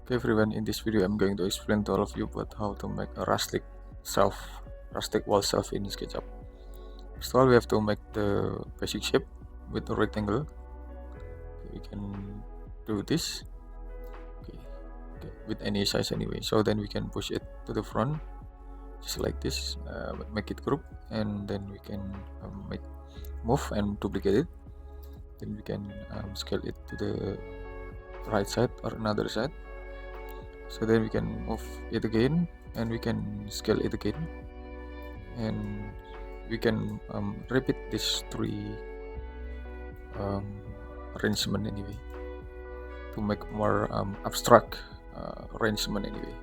Okay everyone, in this video I'm going to explain to all of you about how to make a rustic wall shelf in SketchUp. First of all, we have to make the basic shape with a rectangle. We can do this okay, with any size anyway. So then we can push it to the front just like this, make it group, and then we can move and duplicate it. Then we can scale it to the right side or another side. So then we can move it again and we can scale it again, and we can repeat these three um, arrangement anyway to make more abstract arrangement anyway.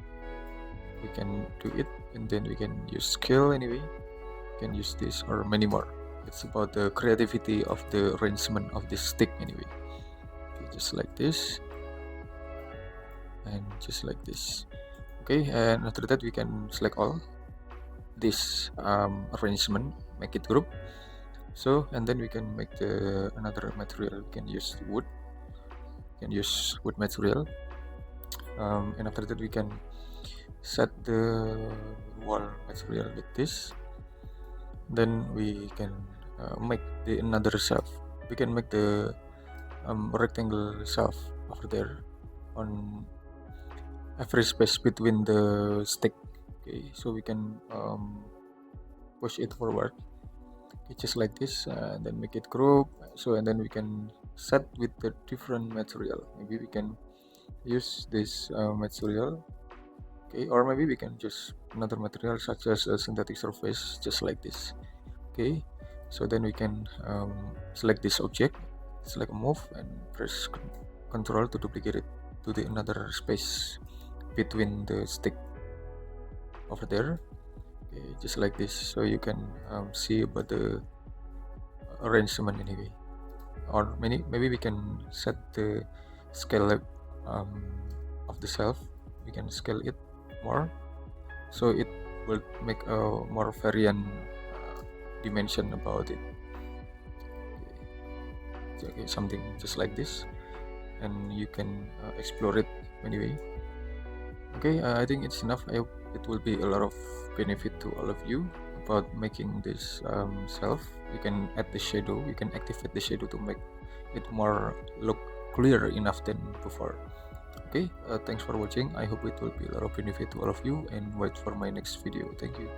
We can do it, and then we can use scale anyway. We can use this or many more. It's about the creativity of the arrangement of this stick anyway. Okay, just like this and just like this. Okay, and after that we can select all this arrangement, make it group. So and then we can make the another material. We can use wood. We can use wood material, and after that we can set the wall material with this. Then we can make the another shelf. We can make the rectangle shelf over there on every space between the stick. Okay, so we can push it forward. Okay, just like this, and then make it group. So and then we can set with the different material. Maybe we can use this material, okay, or maybe we can just another material such as a synthetic surface, just like this. Okay, so then we can select this object, select move, and press control to duplicate it to the another space between the stick over there. Okay, just like this, so you can see about the arrangement anyway. Or maybe we can set the scale of the shelf. We can scale it more, so it will make a more variant dimension about it. Okay, something just like this, and you can explore it anyway. Okay, I think it's enough. I hope it will be a lot of benefit to all of you about making this shelf. You can add the shadow, you can activate the shadow to make it more look clear enough than before. Okay, thanks for watching. I hope it will be a lot of benefit to all of you, and wait for my next video. Thank you.